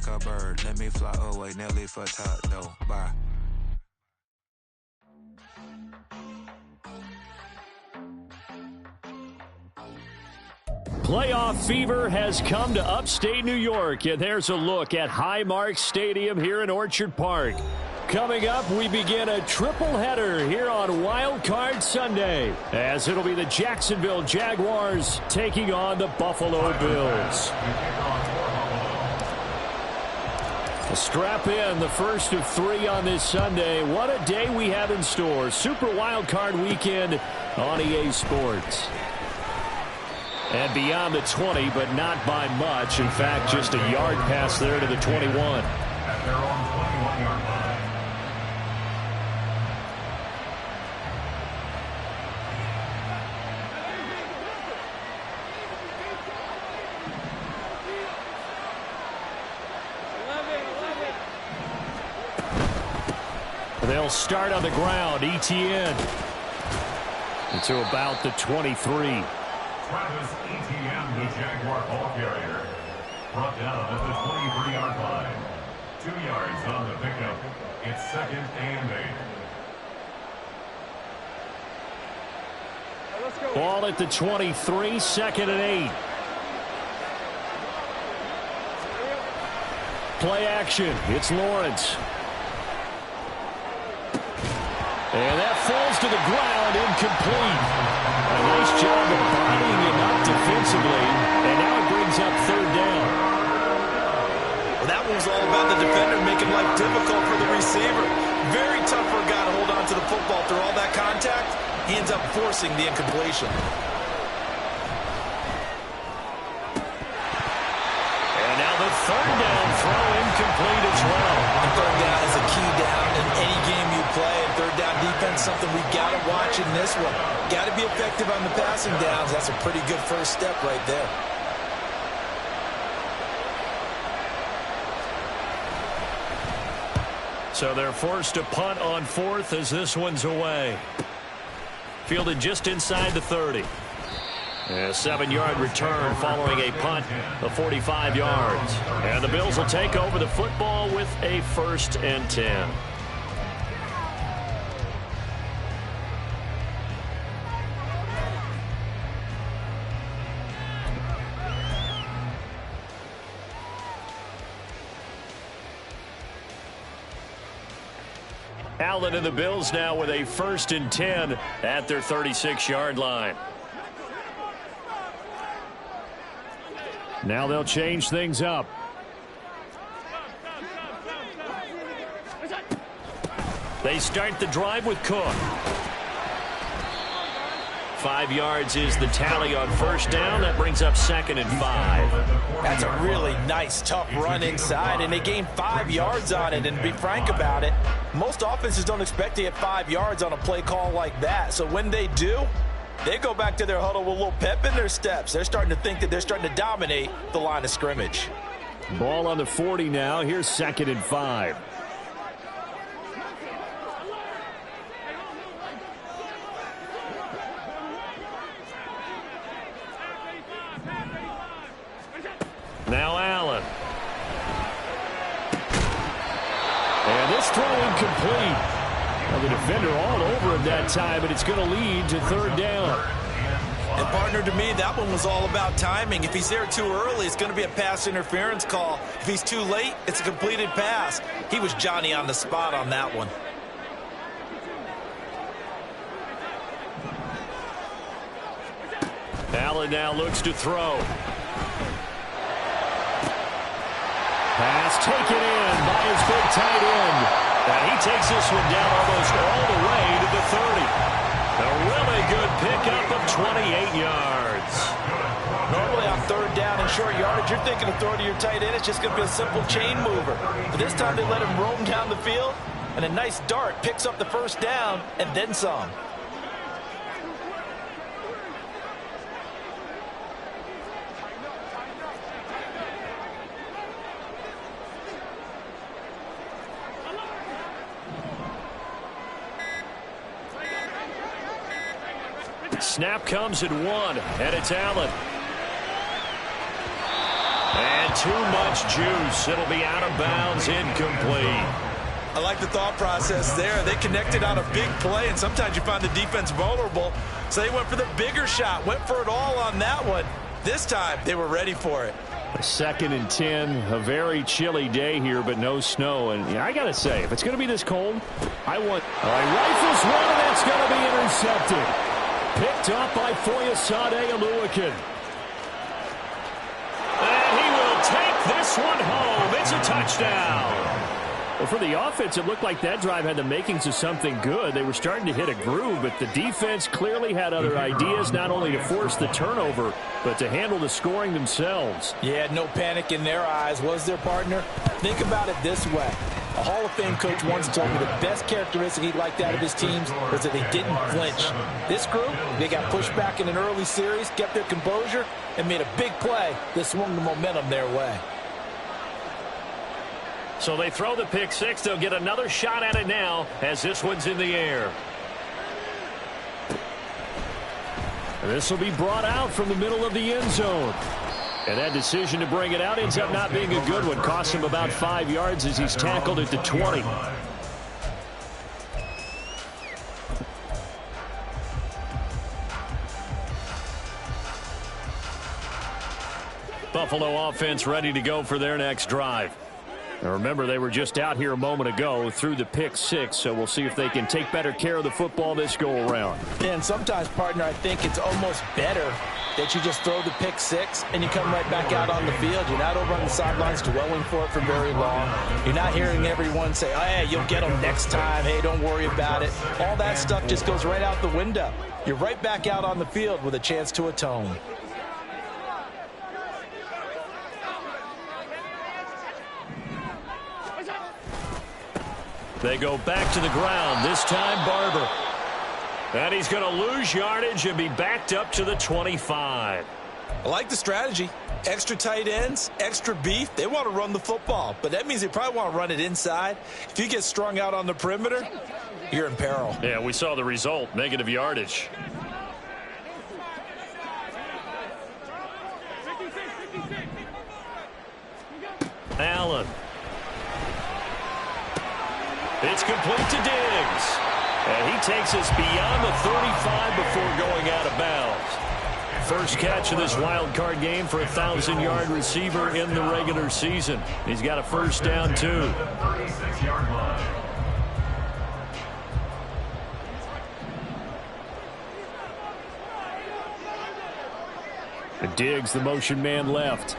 a bird. Let me fly away, Nelly for top though. Bye. Playoff fever has come to upstate New York, and there's a look at Highmark Stadium here in Orchard Park. Coming up, we begin a triple header here on Wild Card Sunday, as it'll be the Jacksonville Jaguars taking on the Buffalo Bills. Strap in, the first of 3 on this Sunday. What a day we have in store. Super Wild Card Weekend on EA Sports. And beyond the 20, but not by much. In fact, just a yard pass there to the 21. At their own 21-yard line. They'll start on the ground. ETN to about the 23. Travis Etienne, the Jaguar ball carrier, brought down at the 23-yard line. 2 yards on the pickup. It's 2nd and 8. Ball at the 23, 2nd and 8. Play action. It's Lawrence. And that falls to the ground, incomplete. A nice job of bodying him up defensively, and now it brings up 3rd down. Well, that one was all about the defender making life difficult for the receiver. Very tough for a guy to hold on to the football through all that contact. He ends up forcing the incompletion. And now the 3rd down throw incomplete as well. And 3rd down is a key down in any game you play. And 3rd down defense, something we've got to watch in this one. Got to be effective on the passing downs. That's a pretty good first step right there. So they're forced to punt on 4th as this one's away. Fielded just inside the 30. A 7-yard return following a punt of 45 yards. And the Bills will take over the football with a 1st and 10. Allen and the Bills now with a 1st and 10 at their 36-yard line. Now they'll change things up. They start the drive with Cook. 5 yards is the tally on 1st down. That brings up 2nd and 5. That's a really nice, tough run inside, and they gained 5 yards on it. And to be frank about it, most offenses don't expect to get 5 yards on a play call like that. So when they do, they go back to their huddle with a little pep in their steps. They're starting to think that they're starting to dominate the line of scrimmage. Ball on the 40 now. Here's 2nd and 5. Now Allen. And this throw incomplete. Well, the defender all over him that time, but it's going to lead to 3rd down. And partner, to me, that one was all about timing. If he's there too early, it's going to be a pass interference call. If he's too late, it's a completed pass. He was Johnny on the spot on that one. Allen now looks to throw. Pass taken in by his big tight end. And he takes this one down almost all the way to the 30. A really good pickup of 28 yards. Normally on 3rd down and short yardage, you're thinking of throw to your tight end. It's just going to be a simple chain mover. But this time they let him roam down the field, and a nice dart picks up the 1st down and then some. Snap comes at 1, and it's Allen. And And too much juice. It'll be out of bounds, incomplete. I like the thought process there. They connected on a big play, and sometimes you find the defense vulnerable. So they went for the bigger shot, went for it all on that one. This time, they were ready for it. 2nd and 10, a very chilly day here, but no snow. And I got to say, if it's going to be this cold, I want... All right, rifles one, and that's going to be intercepted. Picked up by Foyesade Oluwakin. And he will take this one home. It's a touchdown. Well, for the offense, it looked like that drive had the makings of something good. They were starting to hit a groove, but the defense clearly had other ideas, not only to force the turnover, but to handle the scoring themselves. Yeah, no panic in their eyes, was their partner? Think about it this way. A Hall of Fame coach once told me the best characteristic he liked out of his teams was that they didn't flinch. This group, they got pushed back in an early series, kept their composure, and made a big play that swung the momentum their way. So they throw the pick six. They'll get another shot at it now as this one's in the air. This will be brought out from the middle of the end zone. And that decision to bring it out ends up not being a good one. Costs him about 5 yards as he's tackled at the 20. Buffalo offense ready to go for their next drive. Now remember, they were just out here a moment ago through the pick six, so we'll see if they can take better care of the football this go-around. And sometimes, partner, I think it's almost better that you just throw the pick six and you come right back out on the field. You're not over on the sidelines dwelling for it for very long. You're not hearing everyone say, oh, hey, you'll get them next time. Hey, don't worry about it. All that stuff just goes right out the window. You're right back out on the field with a chance to atone. They go back to the ground, this time Barber. And he's going to lose yardage and be backed up to the 25. I like the strategy. Extra tight ends, extra beef. They want to run the football, but that means they probably want to run it inside. If you get strung out on the perimeter, you're in peril. Yeah, we saw the result, negative yardage. Allen. It's complete to Diggs. And he takes us beyond the 35 before going out of bounds. First catch of this wild card game for a 1,000-yard receiver in the regular season. He's got a first down, too. 36-yard line. And Diggs, the motion man left.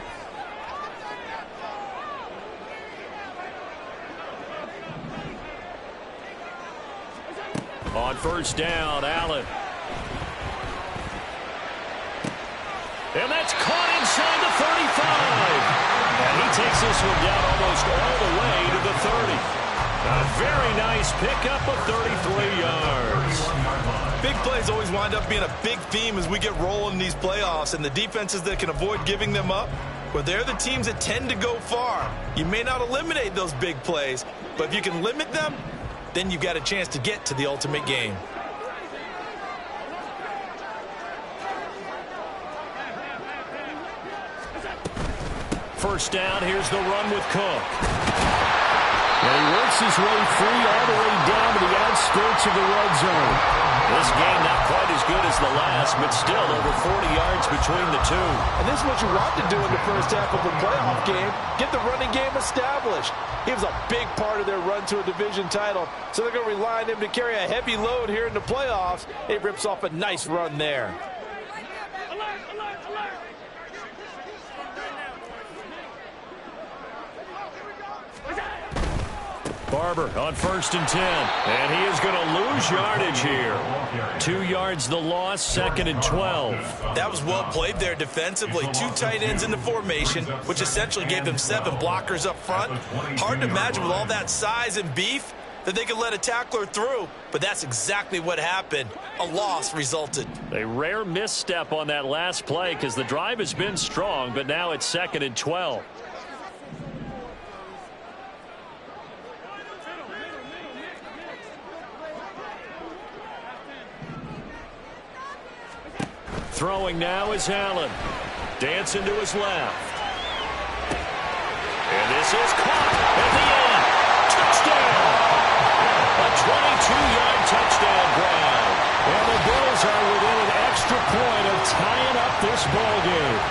On first down, Allen. And that's caught inside the 35. And he takes this one down almost all the way to the 30. A very nice pickup of 33 yards. Big plays always wind up being a big theme as we get rolling in these playoffs, and the defenses that can avoid giving them up, well, they're the teams that tend to go far. You may not eliminate those big plays, but if you can limit them, then you've got a chance to get to the ultimate game. First down, here's the run with Cook. And he works his way free all the way down to the outskirts of the red zone. This game not quite as good as the last, but still over 40 yards between the two. And this is what you want to do in the first half of a playoff game. Get the running game established. He was a big part of their run to a division title, so they're going to rely on him to carry a heavy load here in the playoffs. He rips off a nice run there. Barber on first and 10. And he is going to lose yardage here. 2 yards the loss, 2nd and 12. That was well played there defensively. 2 tight ends in the formation, which essentially gave them 7 blockers up front. Hard to imagine with all that size and beef that they could let a tackler through, but that's exactly what happened. A loss resulted. A rare misstep on that last play because the drive has been strong, but now it's 2nd and 12. Throwing now is Allen. Dancing to his left. is caught at the end. Touchdown! A 22-yard touchdown grab. And the Bills are within an extra point of tying up this ball game.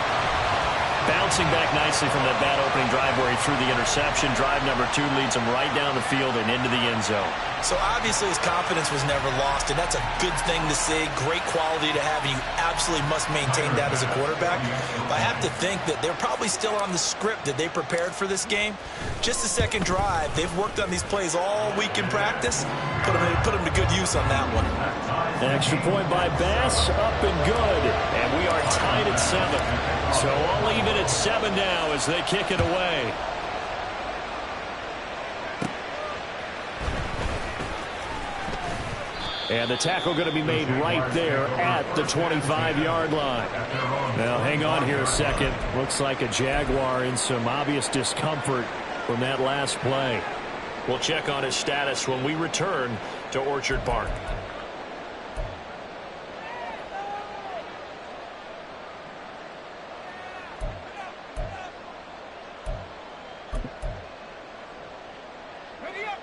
Bouncing back nicely from that bad opening drive where he threw the interception. Drive number 2 leads him right down the field and into the end zone. So obviously his confidence was never lost, and that's a good thing to see. Great quality to have, and you absolutely must maintain that as a quarterback. But I have to think that they're probably still on the script that they prepared for this game. Just the second drive, they've worked on these plays all week in practice. Put them to good use on that one. An extra point by Bass, up and good. And we are tied at 7. So all even at 7 now as they kick it away. And the tackle going to be made right there at the 25-yard line. Now, hang on here a second. Looks like a Jaguar in some obvious discomfort from that last play. We'll check on his status when we return to Orchard Park.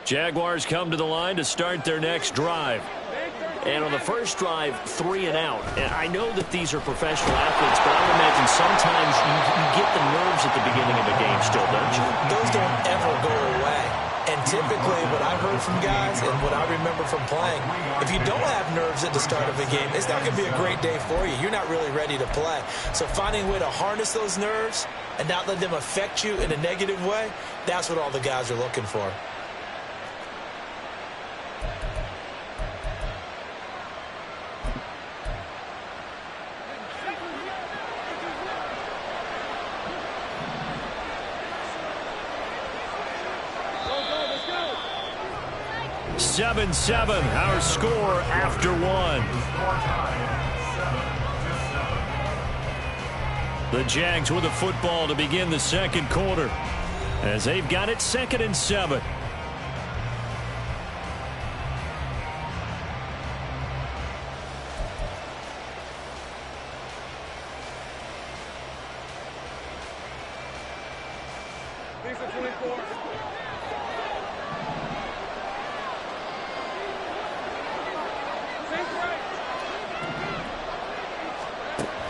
Jaguars come to the line to start their next drive. And on the first drive, 3 and out. And I know that these are professional athletes, but I would imagine sometimes you get the nerves at the beginning of a game still, don't you? Those don't ever go away. And typically what I've heard from guys and what I remember from playing, if you don't have nerves at the start of a game, it's not going to be a great day for you. You're not really ready to play. So finding a way to harness those nerves and not let them affect you in a negative way, that's what all the guys are looking for. Seven, our score after 1. The Jags with the football to begin the second quarter as they've got it 2nd and 7.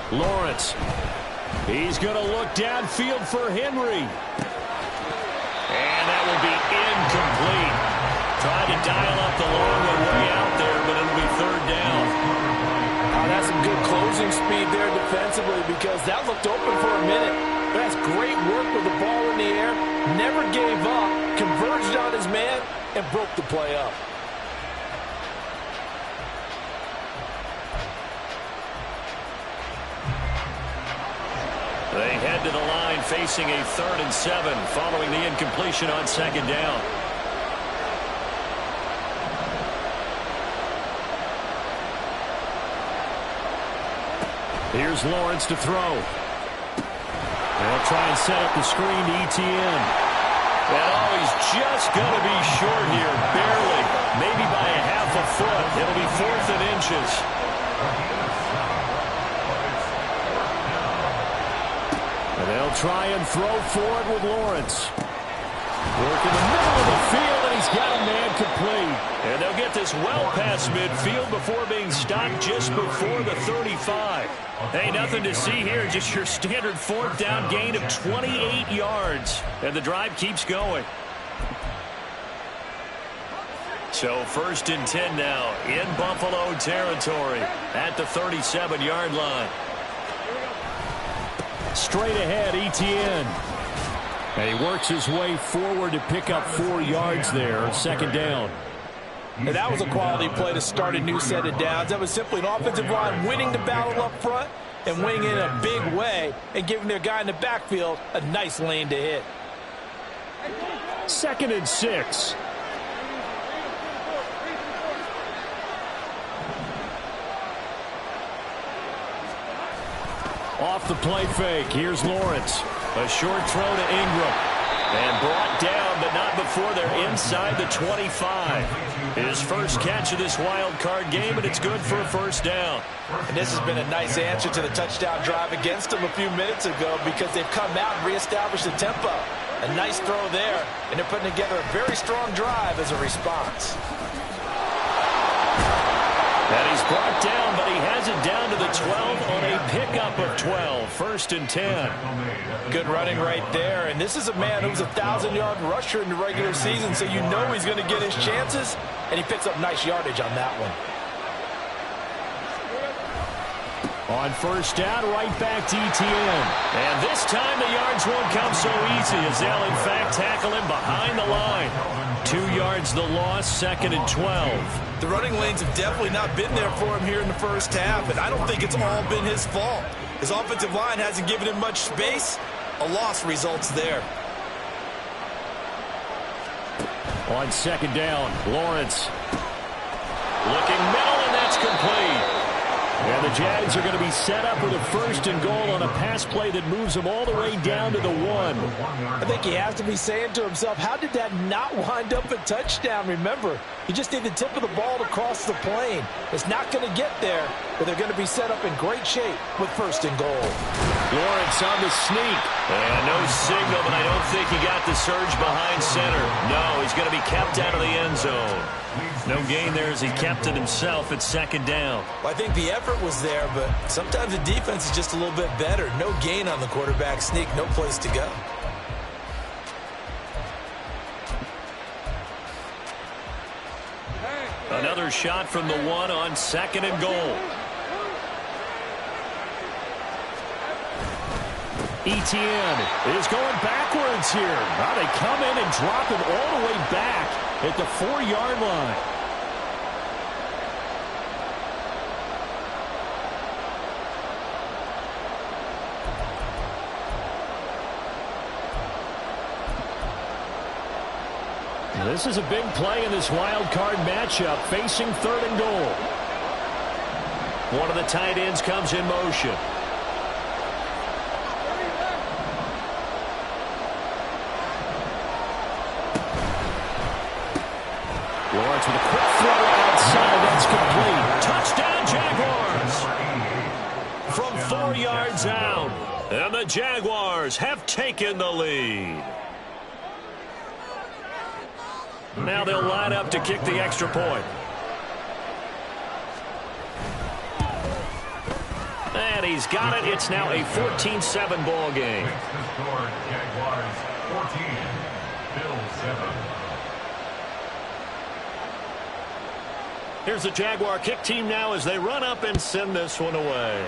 Lawrence. He's going to look downfield for Henry. And that will be incomplete. Tried to dial up the long one way out there, but it'll be 3rd down. That's some good closing speed there defensively because that looked open for a minute. That's great work with the ball in the air. Never gave up, converged on his man, and broke the play up. They head to the line facing a 3rd and 7 following the incompletion on 2nd down. Here's Lawrence to throw. They'll try and set up the screen to ETN. And he's just going to be short here, barely, maybe by a half a foot. It'll be 4th and inches. And they'll try and throw for it with Lawrence. Work in the middle of the field, and he's got a man complete. And they'll get this well past midfield before being stopped just before the 35. Hey, nothing to see here, just your standard 4th down gain of 28 yards. And the drive keeps going. So 1st and 10 now in Buffalo territory at the 37-yard line. Straight ahead, ETN. And he works his way forward to pick up 4 yards there, 2nd down. And that was a quality play to start a new set of downs. That was simply an offensive line winning the battle up front and winning in a big way and giving their guy in the backfield a nice lane to hit. 2nd and 6. Off the play fake, here's Lawrence. A short throw to Ingram. And brought down, but not before they're inside the 25. His first catch of this wild card game, and it's good for a 1st down. And this has been a nice answer to the touchdown drive against them a few minutes ago because they've come out and reestablished the tempo. A nice throw there, and they're putting together a very strong drive as a response. And he's brought down, but he has it down to the 12 on a pickup of 12. 1st and 10. Good running right there, and this is a man who's a 1,000-yard rusher in the regular season, so you know he's going to get his chances, and he picks up nice yardage on that one. On 1st down, right back to ETN. And this time the yards won't come so easy as they'll, in fact, tackle him behind the line. 2 yards the loss, 2nd and 12. The running lanes have definitely not been there for him here in the first half, and I don't think it's all been his fault. His offensive line hasn't given him much space. A loss results there. On 2nd down, Lawrence. Looking middle, and that's complete. And the Jags are going to be set up with a 1st and goal on a pass play that moves them all the way down to the 1. I think he has to be saying to himself, how did that not wind up a touchdown? Remember, you just need the tip of the ball to cross the plane. It's not going to get there, but they're going to be set up in great shape with 1st and goal. Lawrence on the sneak. And no signal, but I don't think he got the surge behind center. No, he's going to be kept out of the end zone. No gain there as he kept it himself at 2nd down. Well, I think the effort was there, but sometimes the defense is just a little bit better. No gain on the quarterback sneak, no place to go. Another shot from the 1 on 2nd and goal. ETN is going backwards here. Now they come in and drop him all the way back at the 4-yard line. This is a big play in this wild card matchup, facing 3rd and goal. One of the tight ends comes in motion. Lawrence with a quick throw outside. That's complete. Touchdown, Jaguars. From 4 yards out. And the Jaguars have taken the lead. Now they'll line up to kick the extra point. And he's got it. It's now a 14-7 ball game. Jaguars 14, Bills 7. Here's the Jaguar kick team now as they run up and send this one away.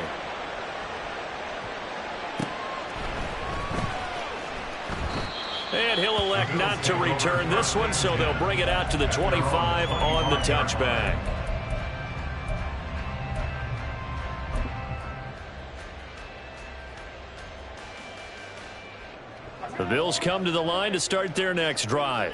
And he'll elect not to return this one, so they'll bring it out to the 25 on the touchback. The Bills come to the line to start their next drive.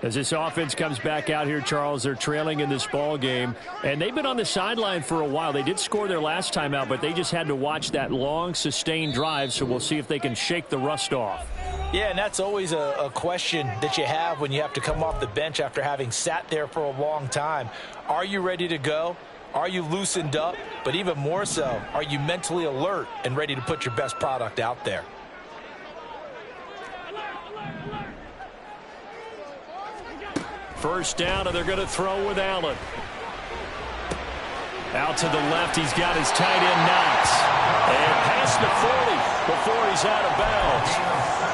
As this offense comes back out here, Charles, they're trailing in this ball game, and they've been on the sideline for a while. They did score their last time out, but they just had to watch that long, sustained drive, so we'll see if they can shake the rust off. Yeah, and that's always a question that you have when you have to come off the bench after having sat there for a long time. Are you ready to go? Are you loosened up? But even more so, are you mentally alert and ready to put your best product out there? First down, and they're going to throw with Allen. Out to the left, he's got his tight end Knox. And past the 40 before he's out of bounds.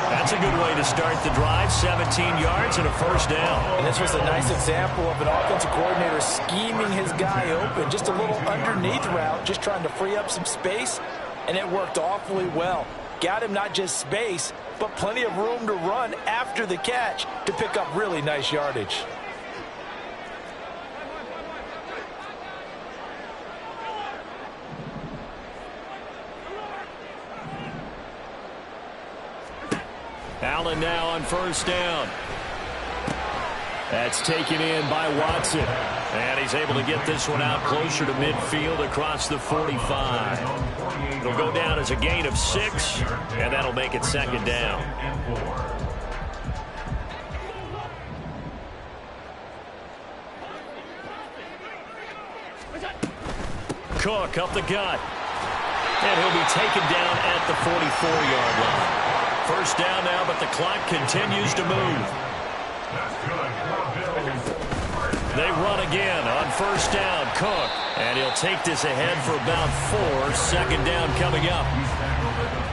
That's a good way to start the drive. 17 yards and a first down. And this was a nice example of an offensive coordinator scheming his guy open. Just a little underneath route, just trying to free up some space. And it worked awfully well. Got him not just space, but plenty of room to run after the catch to pick up really nice yardage. Allen now on first down. That's taken in by Watson. And he's able to get this one out closer to midfield across the 45. It'll go down as a gain of 6, and that'll make it second down. Cook up the gut. And he'll be taken down at the 44-yard line. First down now, but the clock continues to move. They run again on first down. Cook. And he'll take this ahead for about 4. Second down coming up.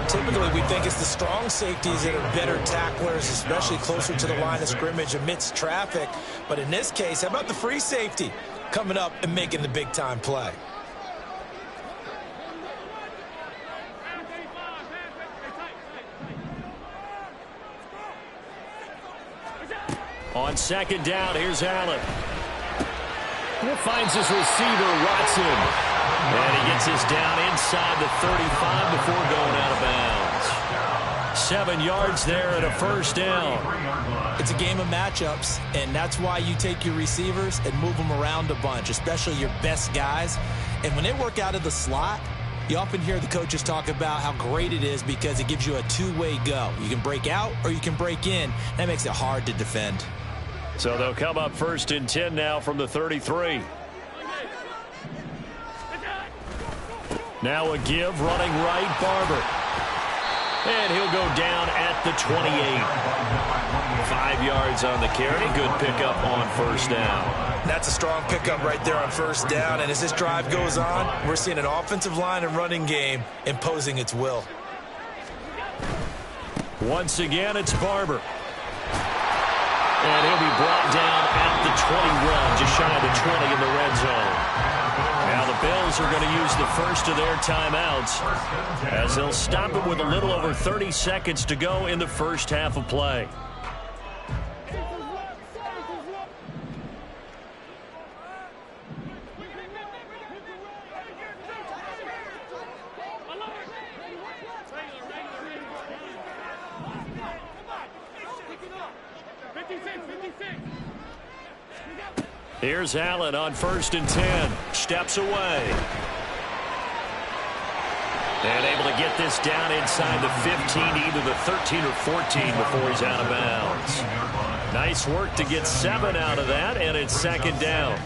Typically, we think it's the strong safeties that are better tacklers, especially closer to the line of scrimmage amidst traffic. But in this case, how about the free safety coming up and making the big-time play? On second down, here's Allen. Finds his receiver, Watson. And he gets this down inside the 35 before going out of bounds. 7 yards there and a first down. It's a game of matchups, and that's why you take your receivers and move them around a bunch, especially your best guys. And when they work out of the slot, you often hear the coaches talk about how great it is because it gives you a two-way go. You can break out or you can break in. That makes it hard to defend. So they'll come up first and 10 now from the 33. Now a give, running right, Barber. And he'll go down at the 28. 5 yards on the carry. Good pickup on first down. That's a strong pickup right there on first down. And as this drive goes on, we're seeing an offensive line and running game imposing its will. Once again, it's Barber. And he'll be brought down at the 21, just shy of the 20 in the red zone. Now the Bills are going to use the first of their timeouts as they'll stop it with a little over 30 seconds to go in the first half of play. Here's Allen on first and 10. Steps away. And able to get this down inside the 15, either the 13 or 14 before he's out of bounds. Nice work to get 7 out of that, and it's second down.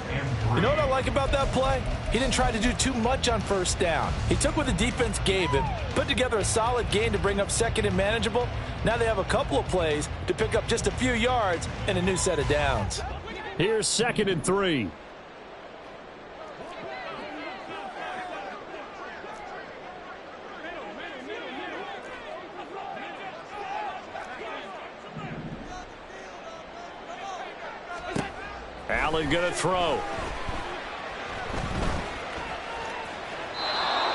You know what I like about that play? He didn't try to do too much on first down. He took what the defense gave him, put together a solid gain to bring up second and manageable. Now they have a couple of plays to pick up just a few yards and a new set of downs. Here's second and 3. Allen going to throw.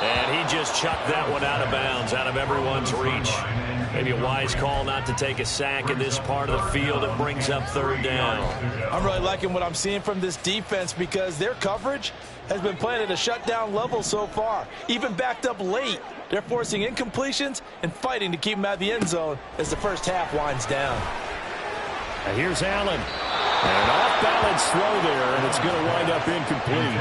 And he just chucked that one out of bounds, out of everyone's reach. Maybe a wise call not to take a sack in this part of the field. It brings up third down. I'm really liking what I'm seeing from this defense because their coverage has been playing at a shutdown level so far. Even backed up late, they're forcing incompletions and fighting to keep them out of the end zone as the first half winds down. And here's Allen. And an off-balance throw there, and it's going to wind up incomplete.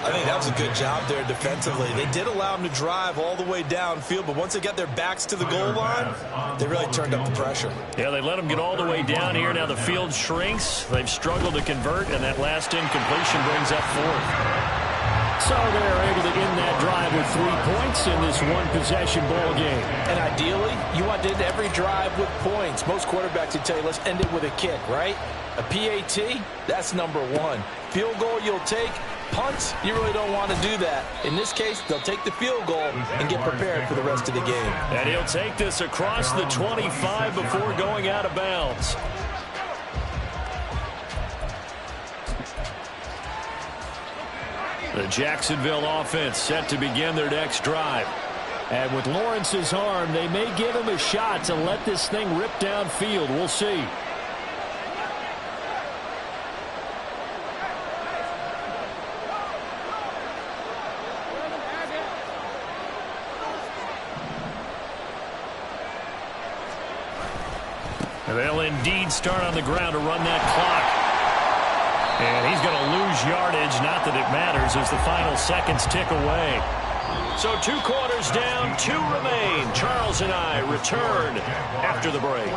I think that was a good job there defensively. They did allow them to drive all the way downfield, but once they got their backs to the goal line, they really turned up the pressure. Yeah, they let them get all the way down here. Now the field shrinks. They've struggled to convert, and that last incompletion brings up fourth. So they're able to end that drive with 3 points in this one-possession ball game. And ideally, you want to end every drive with points. Most quarterbacks would tell you, let's end it with a kick, right? A PAT, that's number 1. Field goal you'll take. Punts, you really don't want to do that. In this case, they'll take the field goal and get prepared for the rest of the game. And he'll take this across the 25 before going out of bounds. The Jacksonville offense set to begin their next drive. And with Lawrence's arm, they may give him a shot to let this thing rip downfield. We'll see. And they'll indeed start on the ground to run that clock. And he's going to lose yardage, not that it matters, as the final seconds tick away. So 2 quarters down, 2 remain. Charles and I return after the break.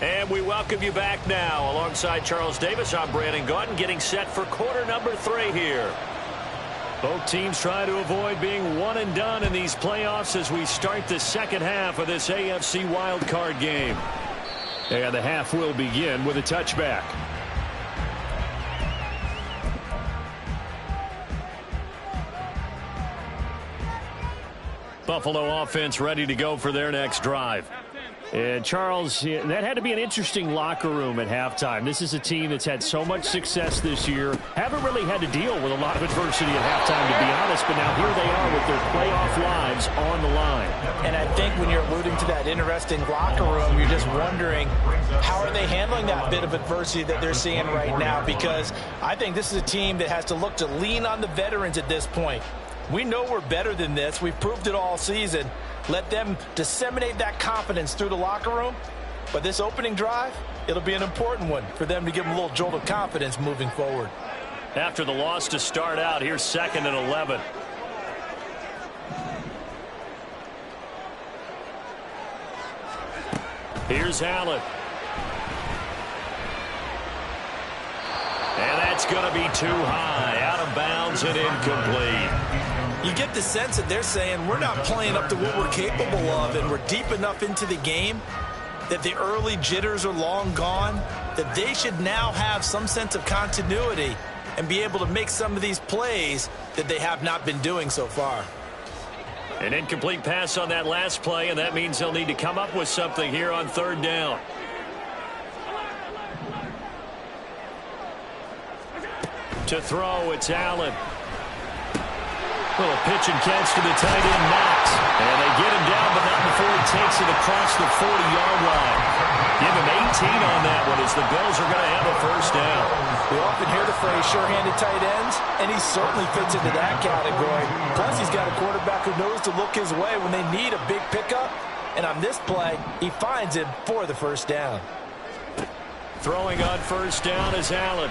And we welcome you back now. Alongside Charles Davis, I'm Brandon Gaudin, getting set for quarter number 3 here. Both teams try to avoid being one and done in these playoffs as we start the second half of this AFC wildcard game. And the half will begin with a touchback. Buffalo offense ready to go for their next drive. And Charles, that had to be an interesting locker room at halftime. This is a team that's had so much success this year. Haven't really had to deal with a lot of adversity at halftime, to be honest. But now here they are with their playoff lives on the line. And I think when you're alluding to that interesting locker room, you're just wondering, how are they handling that bit of adversity that they're seeing right now? Because I think this is a team that has to look to lean on the veterans at this point. We know we're better than this. We've proved it all season. Let them disseminate that confidence through the locker room. But this opening drive, it'll be an important one for them to give them a little jolt of confidence moving forward. After the loss to start out, here's 2nd and 11. Here's Allen. And that's going to be too high. Out of bounds and incomplete. You get the sense that they're saying we're not playing up to what we're capable of, and we're deep enough into the game that the early jitters are long gone, that they should now have some sense of continuity and be able to make some of these plays that they have not been doing so far. An incomplete pass on that last play, and that means they'll need to come up with something here on 3rd down. To throw, it's Allen. Little pitch and catch to the tight end, Knox. And they get him down, but not before he takes it across the 40-yard line. Give him 18 on that one as the Bills are going to have a 1st down. We often hear the phrase sure-handed tight ends, and he certainly fits into that category. Plus, he's got a quarterback who knows to look his way when they need a big pickup. And on this play, he finds him for the 1st down. Throwing on 1st down is Allen.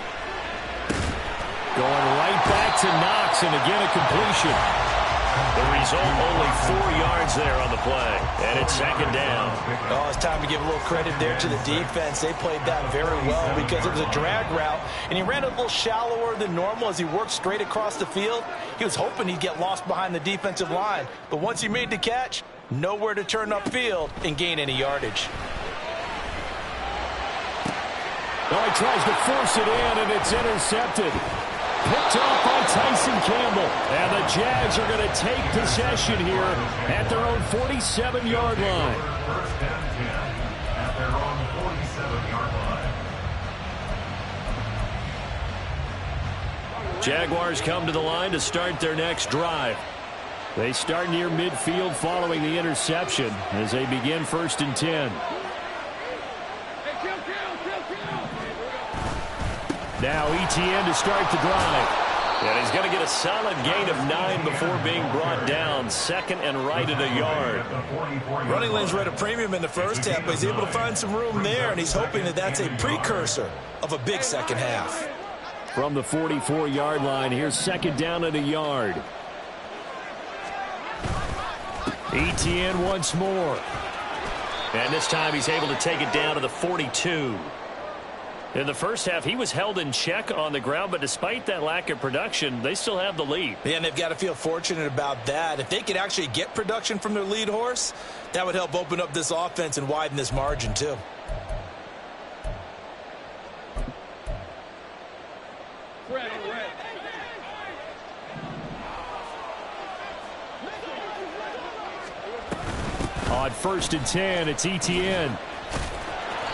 Going right back to Knox, and again a completion. The result, only 4 yards there on the play, and it's 2nd down. Oh, it's time to give a little credit there to the defense. They played that very well because it was a drag route, and he ran a little shallower than normal as he worked straight across the field. He was hoping he'd get lost behind the defensive line, but once he made the catch, nowhere to turn upfield and gain any yardage. Well, he tries to force it in, and it's intercepted. Picked off by Tyson Campbell. And the Jags are going to take possession here at their own 47-yard line. 1st and 10 at their own 47-yard line. Jaguars come to the line to start their next drive. They start near midfield following the interception as they begin 1st and 10. Now Etienne to start the drive. And he's going to get a solid gain of 9 before being brought down. 2nd and right at a yard. Running lanes were at a premium in the first half, but he's able to find some room there, and he's hoping that that's a precursor of a big second half. From the 44-yard line, here's 2nd down at a yard. Etienne once more. And this time he's able to take it down to the 42. In the first half, he was held in check on the ground, but despite that lack of production, they still have the lead. Yeah, and they've got to feel fortunate about that. If they could actually get production from their lead horse, that would help open up this offense and widen this margin, too. On 1st and 10, it's Etienne.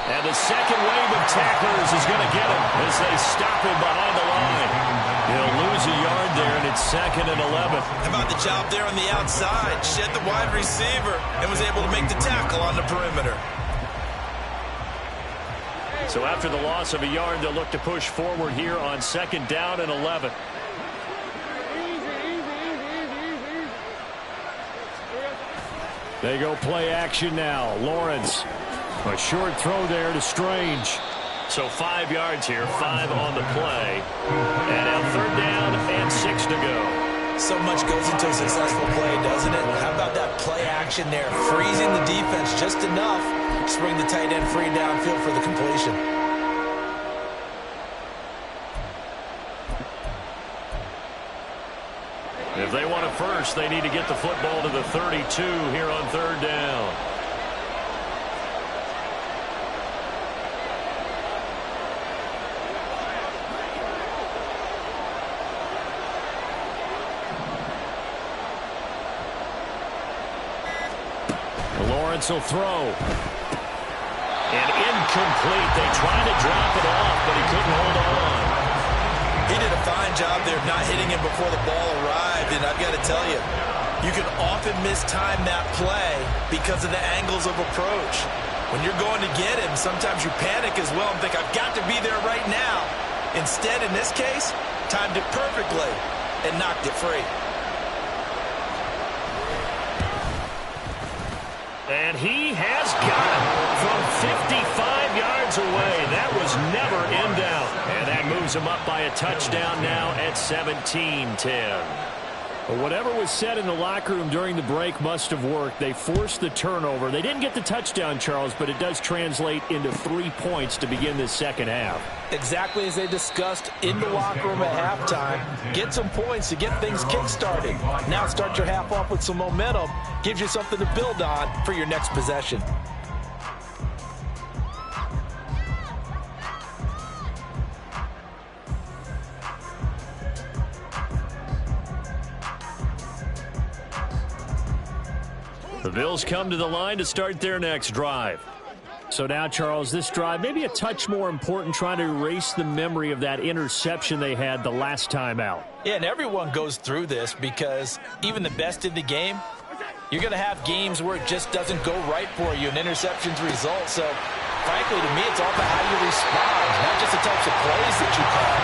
And the second wave of tacklers is going to get him as they stop him behind the line. He'll lose a yard there, and it's 2nd and 11. How about the job there on the outside? Shed the wide receiver and was able to make the tackle on the perimeter. So after the loss of a yard, they'll look to push forward here on 2nd down and 11. They go play action now. Lawrence. A short throw there to Strange. So 5 yards here, 5 on the play. And now 3rd down and 6 to go. So much goes into a successful play, doesn't it? How about that play action there? Freezing the defense just enough to bring the tight end free downfield for the completion. If they want a first, they need to get the football to the 32 here on third down. Lawrence will throw. And incomplete. They tried to drop it off, but he couldn't hold on. He did a fine job there of not hitting him before the ball arrived, and I've got to tell you, you can often mistime that play because of the angles of approach. When you're going to get him, sometimes you panic as well and think, I've got to be there right now. Instead, in this case, timed it perfectly and knocked it free. And he has got it from 55 yards away. That was never in doubt. And that moves him up by a touchdown now at 17-10. But whatever was said in the locker room during the break must have worked. They forced the turnover. They didn't get the touchdown, Charles, but it does translate into 3 points to begin this second half. Exactly as they discussed in the locker room at halftime. Get some points to get things kick-started. Now start your half off with some momentum. Gives you something to build on for your next possession. The Bills come to the line to start their next drive. So now, Charles, this drive maybe a touch more important, trying to erase the memory of that interception they had the last time out. Yeah, and everyone goes through this because even the best in the game, you're going to have games where it just doesn't go right for you, and interceptions result. So, frankly, to me, it's all about how you respond, not just the types of plays that you call,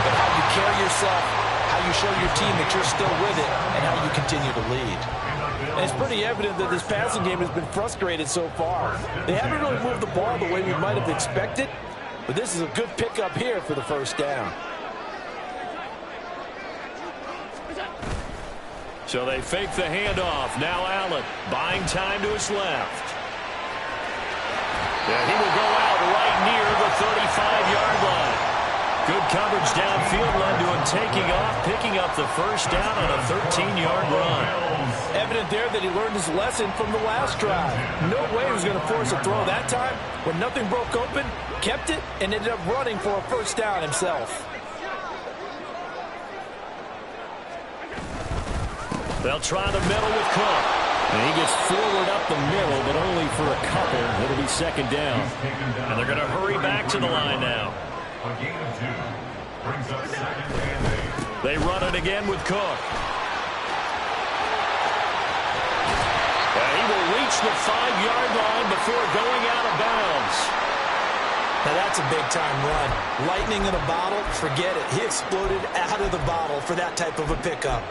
but how you carry yourself, how you show your team that you're still with it, and how you continue to lead. And it's pretty evident that this passing game has been frustrated so far. They haven't really moved the ball the way we might have expected, but this is a good pickup here for the first down. So they fake the handoff. Now Allen buying time to his left. Yeah, he will go out right near the 35-yard line. Good coverage downfield led to him taking off, picking up the first down on a 13-yard run. Evident there that he learned his lesson from the last drive. No way he was going to force a throw that time. When nothing broke open, kept it, and ended up running for a first down himself. They'll try the middle with Cook. And he gets forward up the middle, but only for a couple. It'll be second down. And they're going to hurry back to the line now. A gain of 2 brings up second and 8. They run it again with Cook. And he will reach the 5-yard line before going out of bounds. Now that's a big-time run. Lightning in a bottle, forget it. He exploded out of the bottle for that type of a pickup.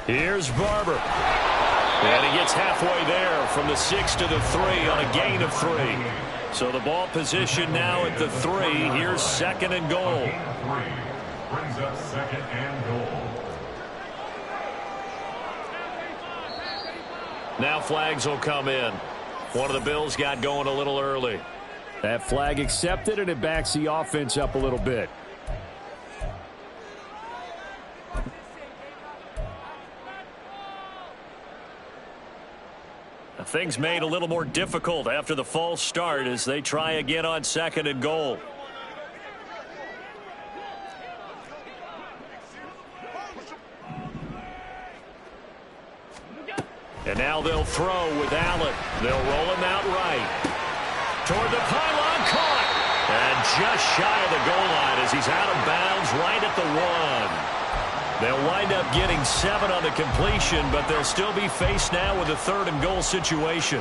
Here's Barber. And he gets halfway there from the 6 to the 3 on a gain of 3. So the ball position now at the 3. Here's second and goal. A gain of 3 brings up second and goal. Now flags will come in. One of the Bills got going a little early. That flag accepted, and it backs the offense up a little bit. Things made a little more difficult after the false start as they try again on second and goal. And now they'll throw with Allen. They'll roll him out right. Toward the pylon, caught. And just shy of the goal line as he's out of bounds right at the 1. They'll wind up getting 7 on the completion, but they'll still be faced now with a third and goal situation.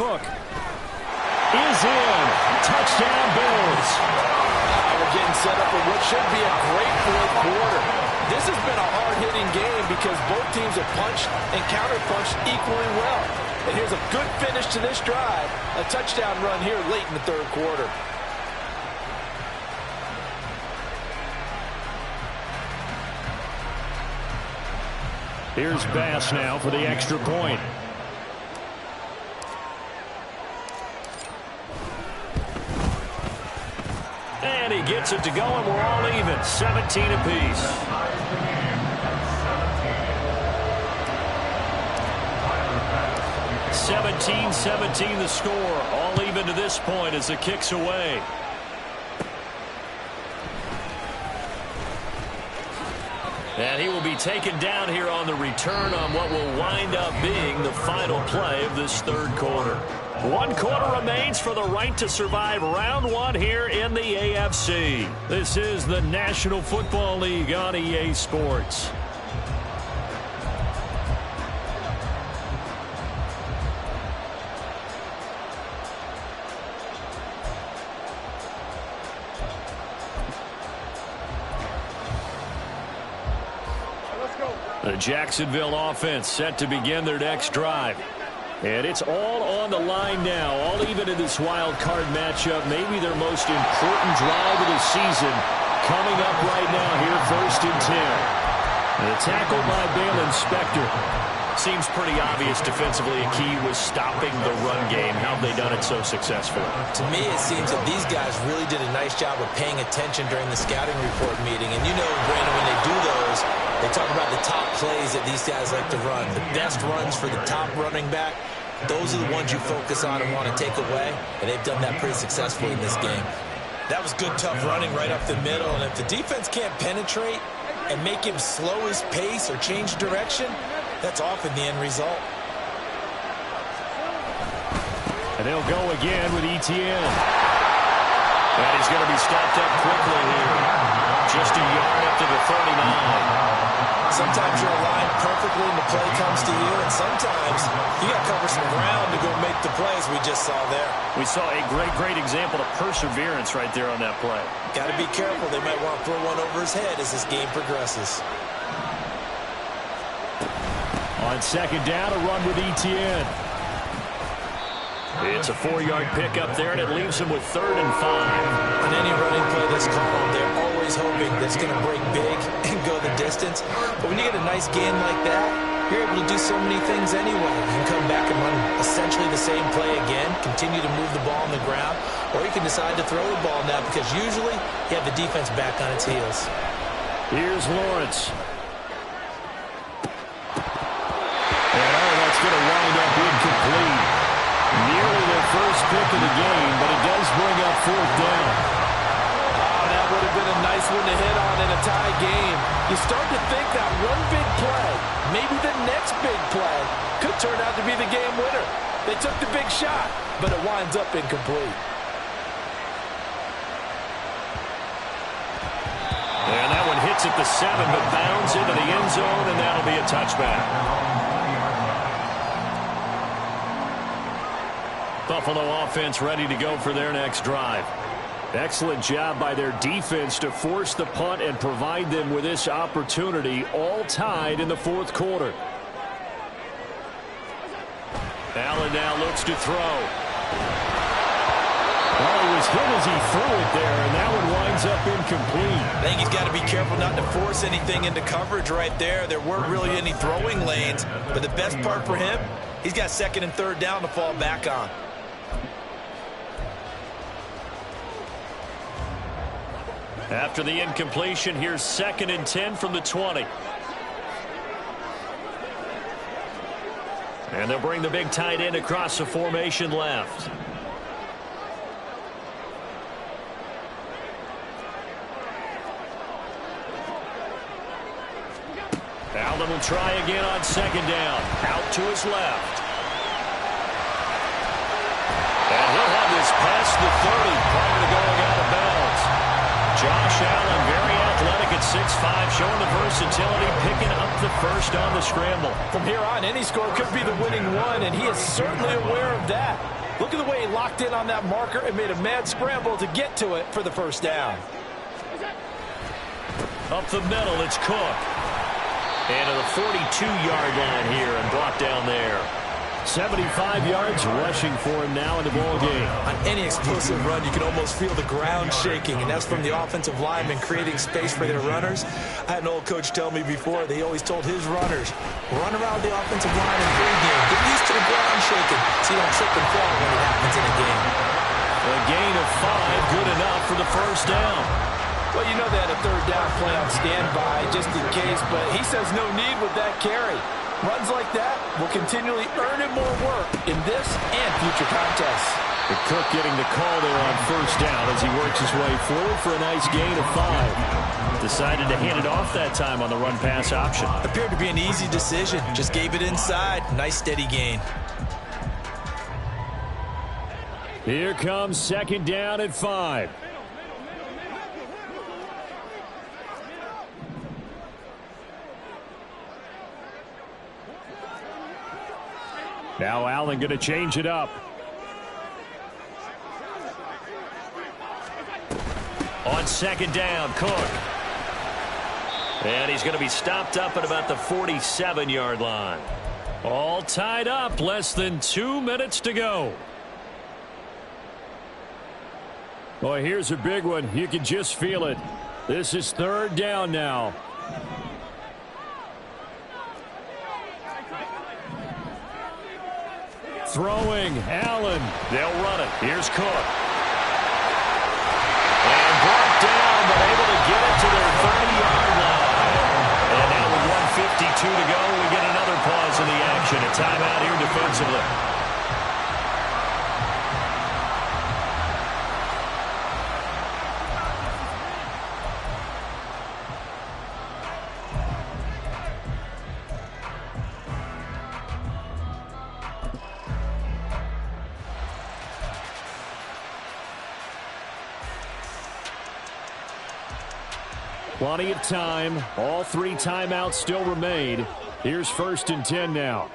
Cook is in. Touchdown, Bills. We're getting set up for what should be a great fourth quarter. This has been a hard-hitting game because both teams have punched and counter-punched equally well. And here's a good finish to this drive. A touchdown run here late in the third quarter. Here's Bass now for the extra point. And he gets it to go, and we're all even. 17 apiece. 17-17 the score. All even to this point as the kick's away. And he will be taken down here on the return on what will wind up being the final play of this third quarter. 1 quarter remains for the right to survive round 1 here in the AFC. This is the National Football League on EA Sports. The Jacksonville offense set to begin their next drive. And it's all on the line now, all even in this wild card matchup. Maybe their most important drive of the season coming up right now here, 1st and 10. And a tackle by Balen Spector. Seems pretty obvious defensively. A key was stopping the run game. How have they done it so successfully? To me, it seems that these guys really did a nice job of paying attention during the scouting report meeting. And you know, Brandon, when they do those, they talk about the top plays that these guys like to run. The best runs for the top running back. Those are the ones you focus on and want to take away. And they've done that pretty successfully in this game. That was good, tough running right up the middle. And if the defense can't penetrate and make him slow his pace or change direction, that's often the end result. And they'll go again with Etienne. And he's going to be stopped up quickly here. Just a yard up to the 39. Sometimes you're aligned perfectly and the play comes to you, and sometimes you got to cover some ground to go make the plays we just saw there. We saw a great example of perseverance right there on that play. Got to be careful. They might want to throw one over his head as this game progresses. On 2nd down, a run with Etienne. It's a 4-yard pickup there, and it leaves him with 3rd and 5. On any running play that's called, they're always hoping that it's going to break big and go the distance. But when you get a nice gain like that, you're able to do so many things anyway. You can come back and run essentially the same play again, continue to move the ball on the ground, or you can decide to throw the ball now because usually you have the defense back on its heels. Here's Lawrence. And that's going to wind up incomplete. Nearly their first pick of the game, but it does bring up 4th down. Oh, that would have been a nice one to hit on in a tie game. You start to think that one big play, maybe the next big play, could turn out to be the game winner. They took the big shot, but it winds up incomplete. And that one hits at the 7, but bounds into the end zone, and that'll be a touchback. Buffalo offense ready to go for their next drive. Excellent job by their defense to force the punt and provide them with this opportunity, all tied in the 4th quarter. Allen now looks to throw. Oh, he was hit as he threw it there, and that one winds up incomplete. I think he's got to be careful not to force anything into coverage right there. There weren't really any throwing lanes, but the best part for him, he's got 2nd and 3rd down to fall back on. After the incompletion, here's 2nd and 10 from the 20. And they'll bring the big tight end across the formation left. Allen will try again on 2nd down. Out to his left. And he'll have this past the 30 prior to going out of bounds. Josh Allen, very athletic at 6'5", showing the versatility, picking up the first on the scramble. From here on, any score could be the winning one, and he is certainly aware of that. Look at the way he locked in on that marker and made a mad scramble to get to it for the first down. Up the middle, it's Cook. And to the 42-yard line here and brought down there. 75 yards rushing for him now in the ball game. On any explosive run, you can almost feel the ground shaking, and that's from the offensive linemen creating space for their runners. I had an old coach tell me before, they always told his runners, run around the offensive line in pregame. Get used to the ground shaking so you don't trip and fall when it happens in a game. A gain of 5, good enough for the first down. Well, you know they had a third down play on standby just in case, but he says no need with that carry. Runs like that will continually earn him more work in this and future contests. The Cook getting the call there on first down as he works his way forward for a nice gain of 5. Decided to hand it off that time on the run-pass option. Appeared to be an easy decision. Just gave it inside. Nice steady gain. Here comes second down at 5. Now Allen going to change it up. On second down, Cook. And he's going to be stopped up at about the 47-yard line. All tied up, less than 2 minutes to go. Boy, here's a big one. You can just feel it. This is third down now. Throwing, Allen. They'll run it. Here's Cook. And brought down, but able to get it to their 30-yard line. And now with 1:52 to go, we get another pause in the action. A timeout here defensively. Plenty of time. All 3 timeouts still remain. Here's first and 10 now.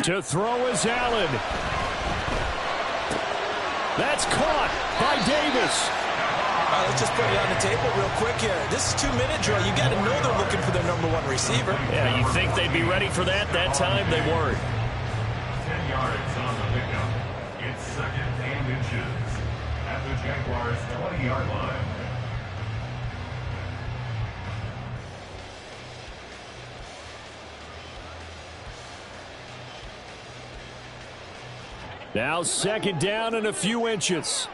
To throw is Allen. That's caught by Davis. All right, let's just put it on the table real quick here. This is 2-minute drill. You got to know they're looking for their #1 receiver. Yeah, you think they'd be ready for that? That time they weren't. 10 yards on the pickup. It's second and inches at the Jaguars' 20-yard line. Now second down and a few inches.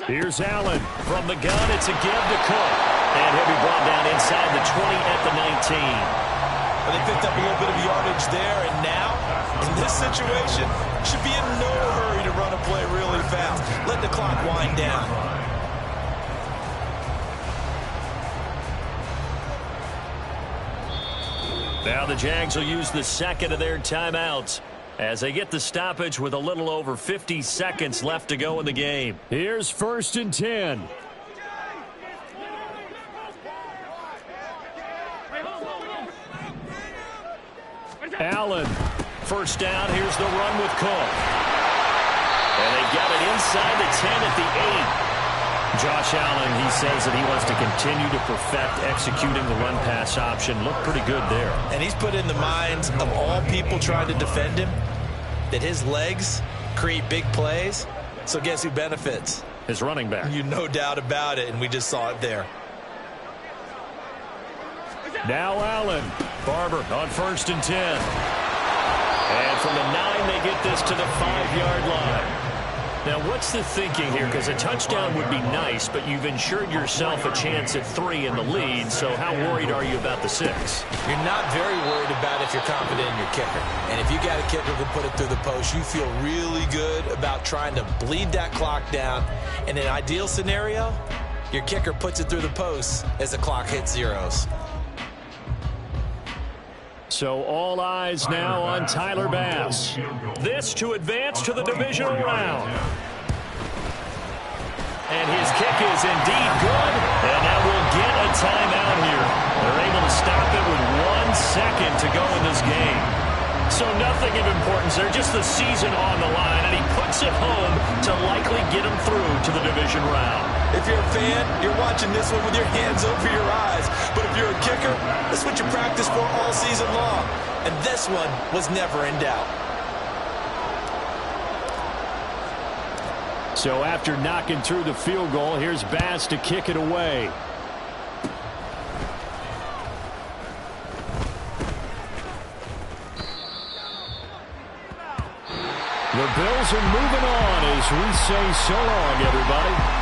Here's Allen. From the gun, it's a give to Cook. And he'll be brought down inside the 20 at the 19. Well, they picked up a little bit of yardage there, and now, in this situation, should be in no hurry to run a play really fast. Let the clock wind down. Now the Jags will use the second of their timeouts as they get the stoppage with a little over 50 seconds left to go in the game. Here's first and 10. Allen. First down. Here's the run with Cook. And they've got it inside the 10 at the 8. Josh Allen, he says that he wants to continue to perfect executing the run-pass option. Looked pretty good there. And he's put in the minds of all people trying to defend him that his legs create big plays. So guess who benefits? His running back. You no doubt about it, and we just saw it there. Now Allen. Barber on first and 10. And from the 9, they get this to the 5-yard line. Now, what's the thinking here? Because a touchdown would be nice, but you've ensured yourself a chance at 3 in the lead, so how worried are you about the 6? You're not very worried about if you're confident in your kicker. And if you got a kicker who can put it through the post, you feel really good about trying to bleed that clock down. In an ideal scenario, Your kicker puts it through the post as the clock hits zeros. So all eyes now on Tyler Bass. This to advance to the divisional round. And his kick is indeed good. And now we'll get a timeout here. They're able to stop it with 1 second to go in this game. So nothing of importance there, just the season on the line, and he puts it home to likely get him through to the division round. If you're a fan, you're watching this one with your hands over your eyes. But if you're a kicker, that's what you practice for all season long. And this one was never in doubt. So after knocking through the field goal, here's Bass to kick it away. The Bills are moving on as we say so long, everybody.